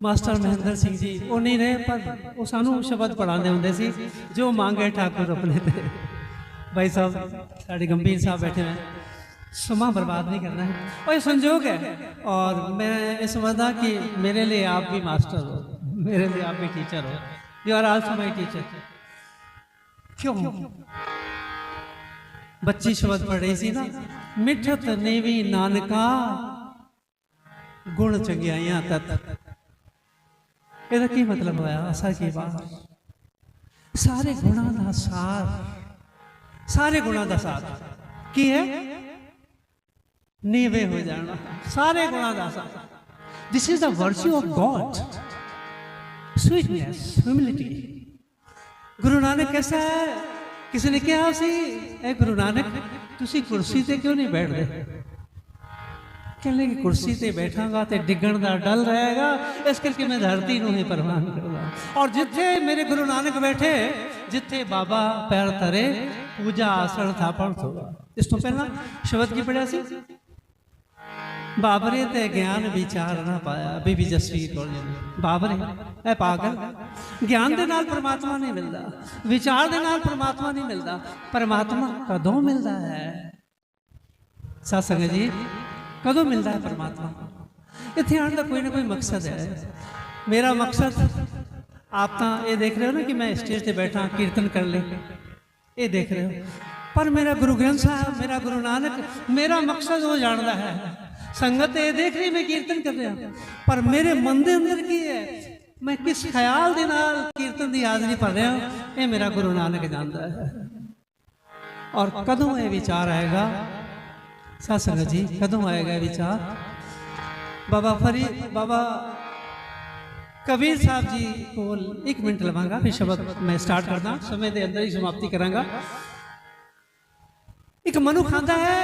Master Mahendra Singh ji वो नहीं रहे, पर वो सानू शब्द पढ़ाते होंगे सी, जो मांगे ठाकुर अपने ते। भाई साहब साढ़े गंभीर साहब बैठे हैं, समा बर्बाद नहीं करना है और ये संजोग है। और मैं ये समझदा कि मेरे लिए आप भी मास्टर हो, मेरे लिए आप भी टीचर हो, you are also my teacher. क्यों बच्ची शब्द पढ़ रही सी ना, मिठत नेवी नानका गुण चंगियाइयां तत। ਇਹਦਾ ਕੀ मतलब होया? असा की बात सारे गुणों का सार, सारे गुणों का सार की है? नीवे हो जाना, सारे गुणों का सार। This is the virtue of God, sweetness, humility. Guru Nanak कैसा है? किसी ने कहा सी, ए गुरु नानक तुसी कुर्सी ते क्यों नहीं बैठ रहे? कहने की कुर्सी ते बैठांगा तो डिगण का डर रहेगा, इस करके मैं धरती नूं ही प्रवान करूँगा। और जिथे मेरे गुरु नानक बैठे, जिथे बाबा पैर धरे, पूजा आसन थापण होगा। इस तो पहला शब्द की पढ़िया सी, बाबरे ते ज्ञान विचार ना पाया। बीबी जसवीर कौर जी, बाबरे ए पागल, ज्ञान दे नाल परमात्मा नहीं मिलता, विचार दे नाल परमात्मा नहीं मिलता। परमात्मा कदों मिलता है? सत्संग जी, कदों मिलता है परमात्मा? इतने आने का कोई ना कोई मकसद है। मेरा मकसद आप तो ये देख रहे हो ना कि मैं स्टेज पे बैठा कीर्तन कर ले, ये देख रहे हो, पर मेरा गुरु ग्रंथ साहब, मेरा गुरु नानक, मेरा मकसद वो जानता है। संगत ये देख रही मैं कीर्तन कर रहा, पर मेरे मन के अंदर की है, मैं किस ख्याल के नाल कीर्तन की हाजरी पढ़ रहा हूँ, ये मेरा गुरु नानक जानता है। और कदों ये विचार आएगा सत्संग जी, कदों आएगा विचार? बाबा बाबा कबीर साहब जी को 1 मिनट लवांगा, फिर शब्द मैं स्टार्ट करना, समय के अंदर ही समाप्ति करांगा। एक मनुख आंदा है,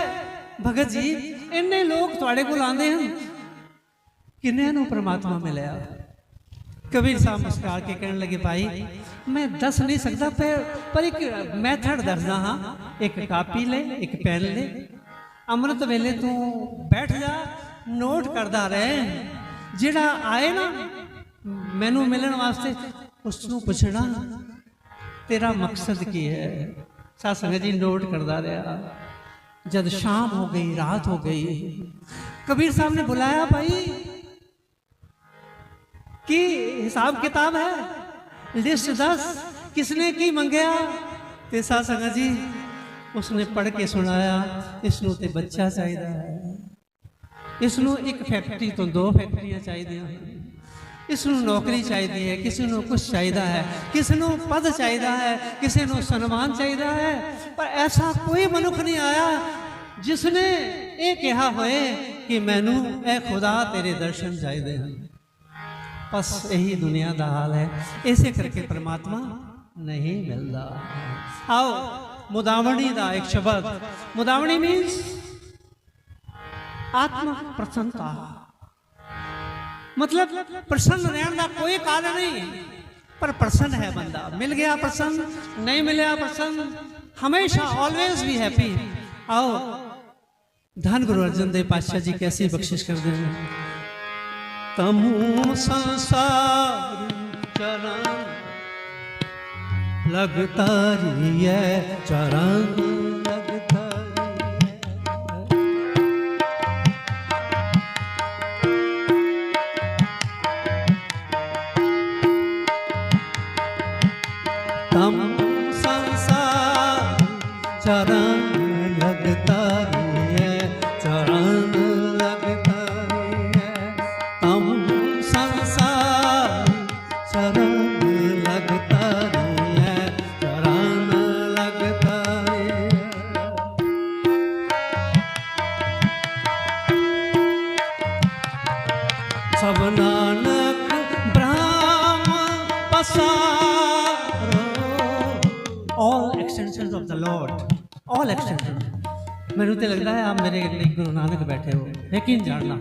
भगत जी इन्ने लोग तुहाडे कोल आंदे हैं, किन्ने नूं परमात्मा मिलिया? कबीर साहब मुस्कुरा के कहने लगे, भाई मैं दस नहीं सकता, पर एक मैथड दसदा हाँ। एक कापी ले, एक पेन ले, अमृत वेले तू बैठ जा, नोट करता रहे, जिहड़ा आए ना मैनू मिलन वास्ते, उसनू पुछना तेरा मकसद की है। सत्संग जी नोट करता रहा। जब शाम हो गई, रात हो गई, कबीर साहब ने बुलाया, भाई की हिसाब किताब है, लिस्ट 10 किसने की मंगया? ते सत्संग जी उसने पढ़ के सुनाया, इसनू ते बच्चा चाहिए है, इसनू एक फैक्ट्री तो 2 फैक्ट्रियां चाहिए, इसनू नौकरी चाहिए है, किसी को कुछ चाहिए है, किसी को पद चाहिए है, किसी को सम्मान चाहिए है। पर ऐसा कोई मनुख नहीं आया जिसने ये कहा होए कि मैनू ए खुदा तेरे दर्शन चाहिए हैं। बस यही दुनिया का हाल है, इसे करके परमात्मा नहीं मिलता। आओ मुदावणी का एक शब्द, मुदावणी मीन्स आत्मा प्रसन्नता, मतलब प्रसन्न रहने का कोई कारण नहीं, पर प्रसन्न है बंदा। मिल गया प्रसन्न, नहीं मिला प्रसन्न, हमेशा ऑलवेज बी हैप्पी। आओ धन गुरु अर्जन देव पातशाह जी कैसी बख्शिश कर दे, तमु संसार चरण लगता रही है, चरण लगता रही है। तम संसार चरण लगता रही है, चरण लगता रही है। तम संसार चरण लगता सब नानक ब्रह्म पसारो। All extensions of the lord, all extension. मैनू तो लगता है आप मेरे लिए गुरु नानक बैठे हो, यकीन जानना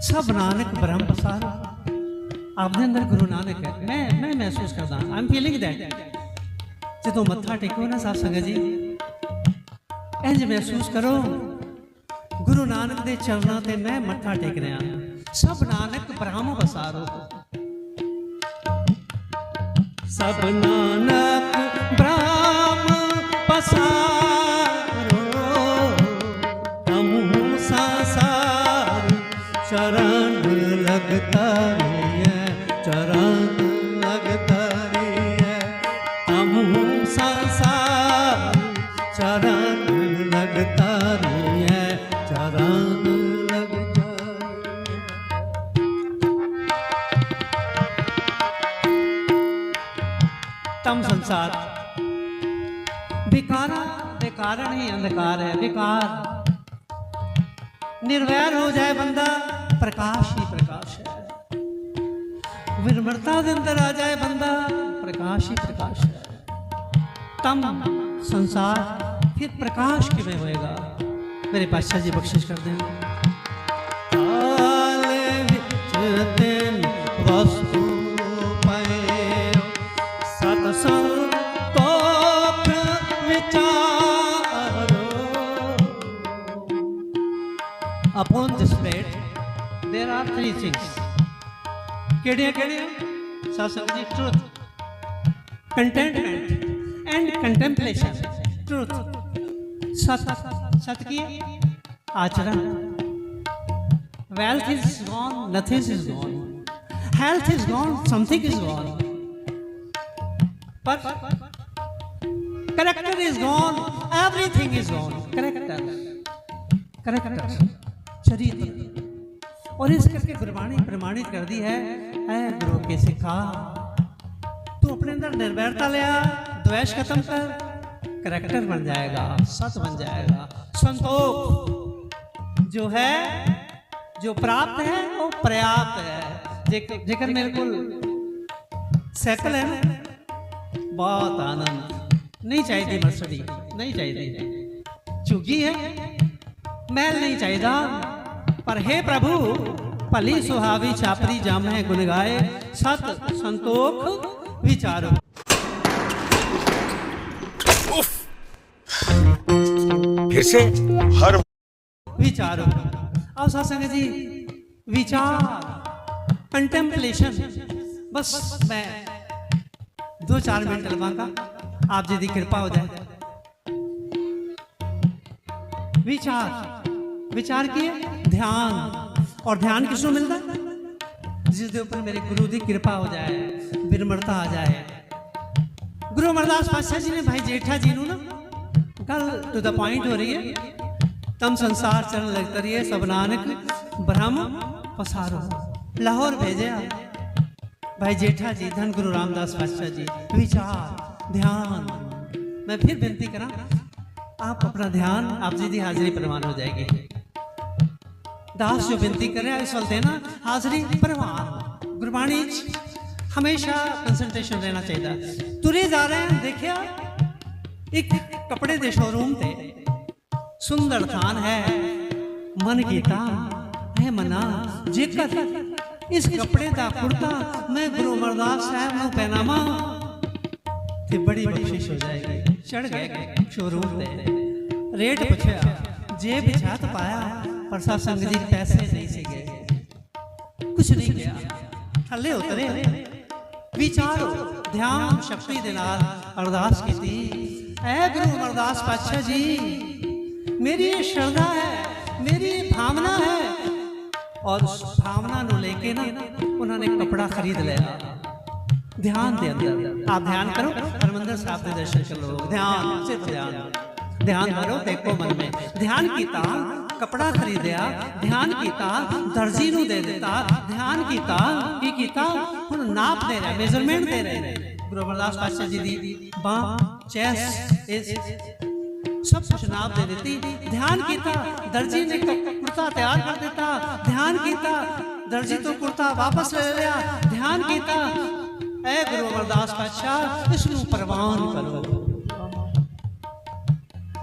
सब नानक ब्रह्म पसारो। आपके अंदर गुरु नानक है, मैं महसूस करता, आई एम फीलिंग दैट। जो मत्था टेको ना सत्संग जी, इंज महसूस करो गुरु नानक के चरणों से मैं मत्था टेक रहा। सब नानक ब्रह्म बसारो। सब नानक ब्रह्म पसारो, तमु संसार चरण लगता है, चरण लगता है, तमु संसार चरण लगता है, चरण लगता तम संसार विकारा, विकारण ही अंधकार है, विकार निर्वैर हो जाए बंदा, प्रकाश ही प्रकाश है। विनम्रता के अंदर आ जाए बंदा, प्रकाश ही प्रकाश है। तम संसार फिर प्रकाश किमें होएगा? मेरे पातशाह जी बख्शिश कर दें। वस्तु सतसंतोख विचारो। Upon this plate there are three things. केड़ियां सत्संग जी? Truth, contentment and contemplation. Truth सत, सत की आचरण। Wealth is gone, nothing is gone. Health is gone, something is gone. पर character is gone, everything is gone. Character, character चरित्र। और इस करके गुरबाणी प्रमाणित कर दी है, ऐ गुरु के सिखा तू अपने अंदर निर्वैरता ले आ, द्वेष खत्म कर, करेक्टर बन जाएगा, सत बन जाएगा। संतोख जो है, जो प्राप्त है वो पर्याप्त है। जेकर मेरे को साइकिल है ना, बहुत आनंद, नहीं चाहिए मर्सिडीज, नहीं चाहिए चुगी है, मैल नहीं चाहिए। पर हे प्रभु भली सुहावी छापरी जाम है गुण गाए, सत संतोख विचारो। फिर से हर विचारो। आओ सत्संग जी, विचार, कंटेम्पलेशन। बस मैं 2-4 मिनट लवांगा, आप जी की कृपा हो जाए। विचार, विचार किए ध्यान। और ध्यान किसको मिलता है? जिसके ऊपर मेरे गुरु की कृपा हो जाए, विनम्रता आ जाए। गुरु अमरदास पातशाह जी ने भाई जेठा जी नू ना गल टू द पॉइंट हो रही है, तम संसार चरण लगता रही है, सब नानक ब्रह्म पसारो। लाहौर भेजे भाई जेठा जी, धन गुरु रामदास पातशाह जी। विचार, ध्यान। मैं फिर विनती करा, आप अपना ध्यान, आप जी की हाजिरी प्रवान हो जाएगी। दास जो विनती करे इस वक्त है ना, हाजिरी प्रवान। गुरबाणी हमेशा कंसंट्रेशन रहना चाहिए। तुरे जा रहे हैं, देखिया एक कपड़े के शोरूम ते सुंदर थान है, मन गीता है मना, जेकर इस कपड़े का कुर्ता मैं गुरु अमरदास साहब नू पहनावा ते बड़ी बख्शिश हो जाएगी। चढ़ गए शोरूम पे, रेट पूछा, जेब छात पाया, पर सत्संग जी पैसे नहीं से गए, कुछ नहीं किया, थले उतरे। विचारो, ध्यान शक्ति दे नाल अरदास की, ऐ गुरु अमरदास पातशाह जी, मेरी ये श्रद्धा है, मेरी भावना है। और उस भावना को लेके ना उन्होंने कपड़ा खरीद लिया। ध्यान दे अंदर, आप ध्यान करो, हरमंदिर साहब के दर्शन कर लो। ध्यान, सिर्फ ध्यान, ध्यान करो, देखो मन में। ध्यान कीता, कपड़ा खरीदिया, ध्यान कीता, दर्जी नू दे देता, ध्यान कीता, की कीता, हुण नाप दे रहे, मेजरमेंट दे रहे। गुरु अमरदास पातशाह जी दी बांह, चेस्ट, सब कुछ नाप दे देती। ध्यान कीता, दर्जी ने कुर्ता तैयार कर देता। ध्यान कीता, दर्जी तो कुर्ता वापस ले लिया। ध्यान कीता, ऐ गुरु अमरदास पातशाह इसनू प्रवान करो,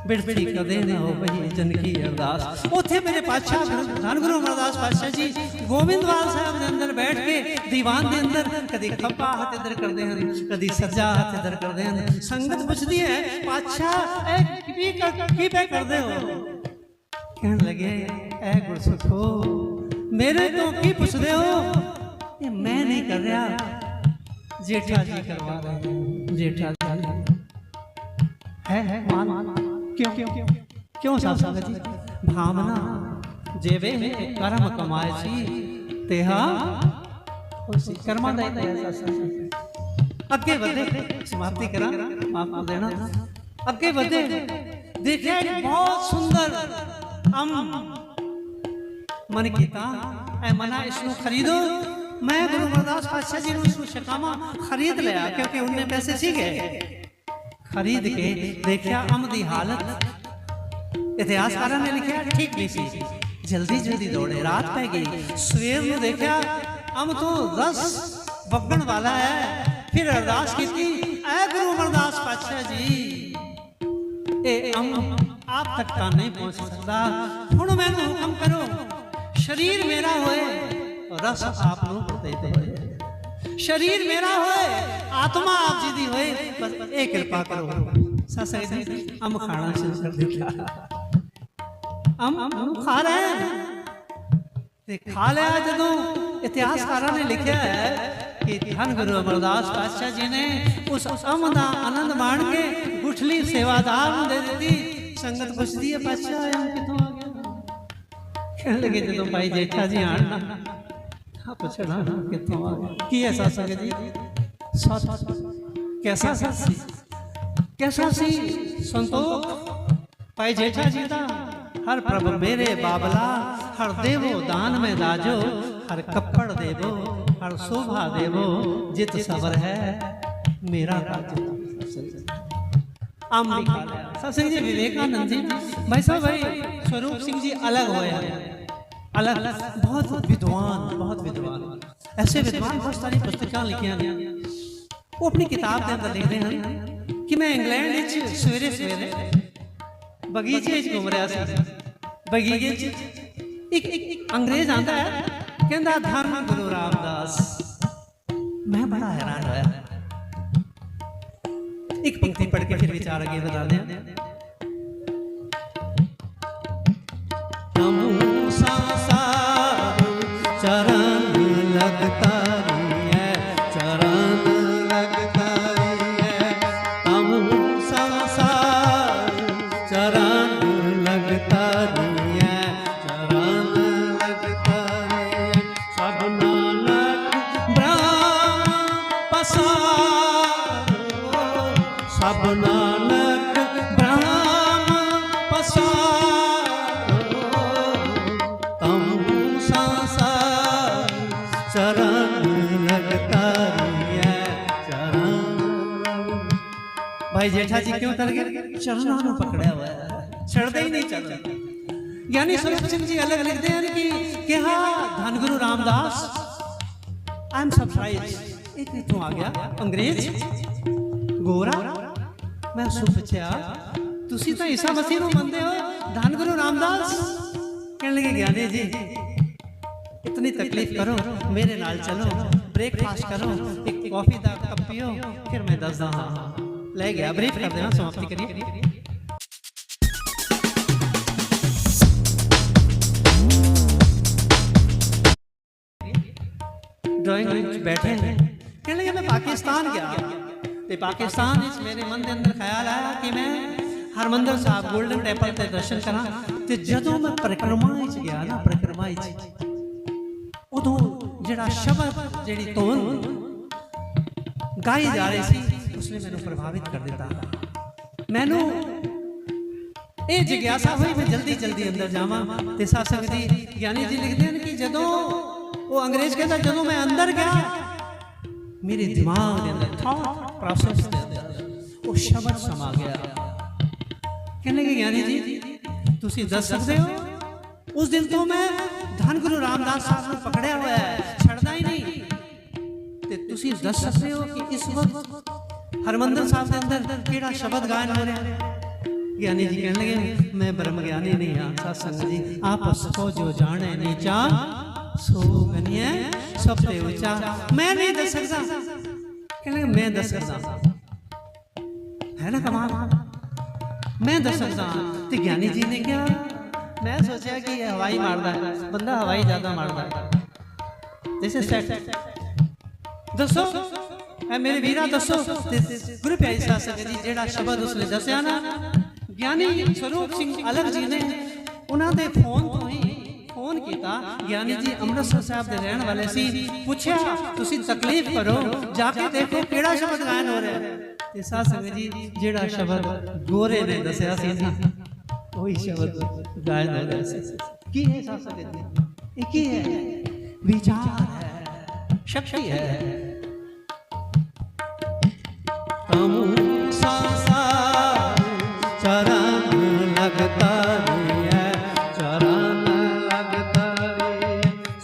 बिड़ती कदे ना हो भई जन की अरदास। उथे मेरे पातशाह धन गुरु अमरदास पातशाह जी गोविंदवाल साहब के अंदर बैठ के दीवान के अंदर कदी खब्बा हाथ इधर करते हैं, कदी सज्जा हाथ इधर करते हैं। संगत पुछदी है, पातशाह ए की पे करदे हो? कहने लगे, ऐ गुरसुखो मेरे तो की पुछदे हो, ये मैं नहीं कर रहा, जेठा जी करवा रहे हैं। जेठा जी है मान क्यों क्यों क्यों क्यों साथ संगत जी? भावना जेवे कर्म कमाए सी तेहा उसी कर्मा दा अगे बढ़े। समाप्ति करा, माफ कर देना। अगे बढ़े, देखिए बहुत सुंदर अम मन कीता ऐ मना इसको खरीदो। मैं गुरु अमरदास पातशाह जी ने शकामा खरीद लिया, क्योंकि उनने पैसे सी गए। खरीद के देखिया अम दी हालत इतिहासकारा ने लिखा ठीक नहीं सी। जल्दी जल्दी दौड़े, रात पै गई। सवेर में देखा अम तो 10 बगन वाला है। फिर अरदास की थी, ऐ गुरु अमरदास पातशाह जी ए अम आप तक का नहीं पहुंच सकता, हुण मैनू हुक्म करो शरीर मेरा होए रस आप नू दे दे। शरीर मेरा होए आत्मा आप जी दी होए, बस एक कृपा करो। सासा जी अम खाना शुरू कर दिया। अम खा रहे हैं ते खा लिया। जदों इतिहासकारा ने लिखा है कि धन गुरु अमरदास पातशाह जी ने उस अम दा आनंद माण के गुठली सेवादार नूं दे दी। संगत पुछदी है पातशाह अम कितों आ गया? कहण लगे जदों भाई जेठा जी आण ना पुछना कितों आ गया। की ऐसा संगत जी? सत कैसा सी? कैसा सी संतोख भाई जेठा जी दा? हर प्रभु मेरे बाबला, हर देवो दान में दाजो, हर कपड़ देवो, हर शोभा देवो, जित सबर है मेरा राज्य। आम भी खा लिया। सत्संग जी विवेकानंद जी भाई साहब भाई स्वरूप सिंह जी अलग होया, अलग बहुत विद्वान, बहुत विद्वान। ऐसे विद्वान बहुत सारी पुस्तकां लिखियां ने। वो अपनी किताब के अंदर लिखते हैं कि मैं इंग्लैंड विच सवेरे सवेरे बगीचे घूम रहा सी। बगीचे एक अंग्रेज आंदा है, कहता धन गुरु रामदास। मैं बड़ा हैरान होया। एक पंक्ति पढ़ के फिर विचार आगे बता दें। नमो संसार चरण लगता है, चरण लगता है। नमो संसार चरण लगता है, चरण लगता है। सब नानक ब्रह्म पसारो, सब नानक ब्रह्म पसारो। तम संसार चरण लगता है, चरण। भाई जेठा जी क्यों उतर गए? चरणों में पकड़ा हुआ है, चढ़ते ही नहीं चलते। ज्ञानी स्वरूप सिंह जी अलग लिखते हैं कि हाँ धन गुरु रामदास आई एम सरप्राइज। एक इतों आ गया अंग्रेज गोरा। मैं उसको पूछा तुसी तो ईसा मसीह को मनते हो, धन गुरु रामदास? कहने लगे ज्ञानी जी इतनी तकलीफ करो, मेरे नाल चलो, ब्रेकफास्ट करो, एक कॉफी का कप पियो, फिर मैं दसदा हाँ। ले गया, ब्रीफ कर देना, समाप्ति करिए। ड्राइंग रूम बैठे हैं, कहने लगे मैं पाकिस्तान गया ते पाकिस्तान इस मेरे मन के अंदर ख्याल आया कि मैं हरमंदर साहब गोल्डन टेम्पल ते दर्शन करा। ते जदों मैं परिक्रमा च गया ना, परिक्रमा च उदों जिहड़ा शब्द जिहड़ी धुन गाई जा रही सी उसने मैनू प्रभावित कर दिता। मैनू ये जिज्ञासा हुई मैं जल्दी जल्दी अंदर जावां। ते सत्संग जी ज्ञानी जी लिखते हैं कि जदों वो अंग्रेज कहता जदों मैं अंदर गया मेरे दिमाग के अंदर थॉट प्रोसेस के अंदर वो शब्द समा गया। कहने लगे ज्ञानी जी तुसी दस सकते हो उस दिन तो मैं धन गुरु रामदास साहब को पकड़या हुआ है, छड़दा ही नहीं। ते तुसी दस सकते हो कि इस वक्त हरमंदर साहब के अंदर केड़ा शब्द गायन हो रहा है? ज्ञानी जी कहने लगे मैं ब्रह्म ज्ञानी नहीं हाँ सत्संग जी, आपस को जो जाने नीचा सो गनिए सबसे ऊंचा। मैं नहीं दस सकता। कहने लगे मैं दस सकता, है ना कमाल, मैं दस सकता। तो ज्ञानी जी ने क्या मैं सोचा कि ये हवाई मारदा है, बंदा हवाई ज्यादा मारदा है। This is fact. दसो ऐ मेरे वीरा दसो गुरु प्यारी साध संगत जी जेड़ा शब्द उसने दसिया ना ज्ञानी स्वरूप सिंह अलग जी ने उन्हां दे फोन तो ही फोन किया। ज्ञानी जी अमृतसर साहब दे रहन वाले सी, पूछया तुसी तकलीफ करो जाके देखो केड़ा शब्द गायन हो रहा है। ते साध संगत जी जेड़ा शब्द गोरे ने दसिया सी ना वही शब्द गायन हो रहा है। की है साध संगत जी? ये की है? विचार है, शक्ति है। तम संसार चरण लगता है, चरण लगता है,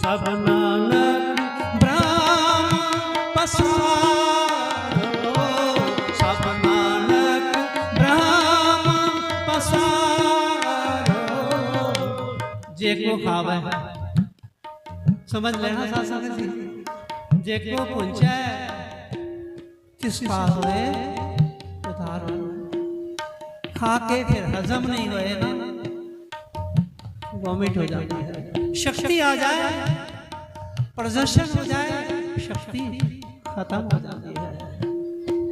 सब नानक ब्रह्म पसारो, सब नानक ब्रह्म पसारो। जे को खावे समझ लेना साथ साथ जी, जे को पहुंचा किसका हुए उतारो। खा के फिर हजम नहीं हुए ना वॉमिट हो जाती है। शक्ति आ जाए प्रदर्शन हो जाए शक्ति खत्म हो जाती है।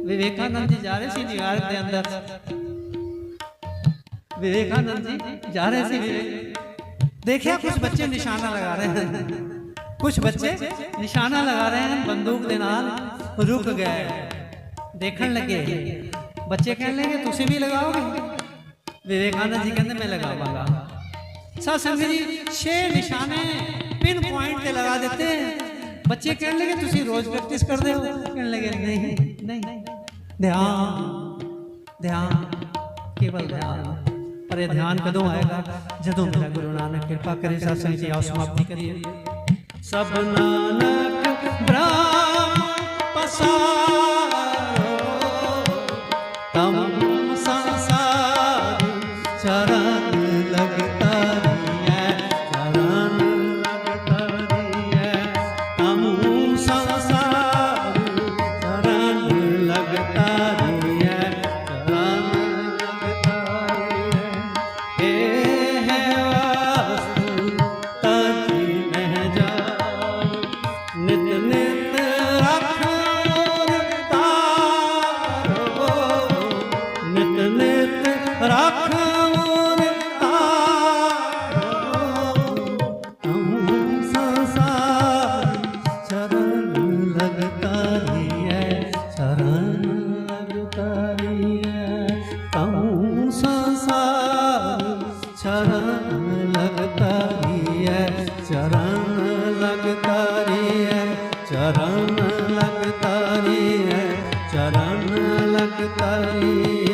विवेकानंद जी जा रहे थे न्यूयॉर्क के अंदर, विवेकानंद जी जा रहे थे, देखिए कुछ बच्चे निशाना लगा रहे हैं, कुछ बच्चे निशाना लगा रहे हैं बंदूक के नाल, रुक गए देखने लगे। बच्चे कहने लगे तुसी भी लगाओगे? विवेकानंद जी कहते मैं लगाऊंगा। साथ संगत जी 6 निशाने पिन पॉइंट पे लगा देते हैं। बच्चे कहने लगे तुसी रोज प्रैक्टिस कर दे हो? कहने लगे नहीं नहीं, ध्यान ध्यान केवल ध्यान। अरे ध्यान कदों आएगा? जदों मेरा गुरु नानक कृपा करे। साथ संगत जी आओ समाप्ति करिए। सब नानक ब्रह्म पसारो, तम संसार चरण लगता है, चरण लगता है, तम संसार चरण लगता है, चरण लगता है। ए है वास्तु तजी में जा, नित नित रखो तारो, नित नित रखो तारो, तम संसार चरण लगता है, चरण लगता है, तम संसार चरण लगता है, चरण लगता है, चरण लगता है, चरण लगता है।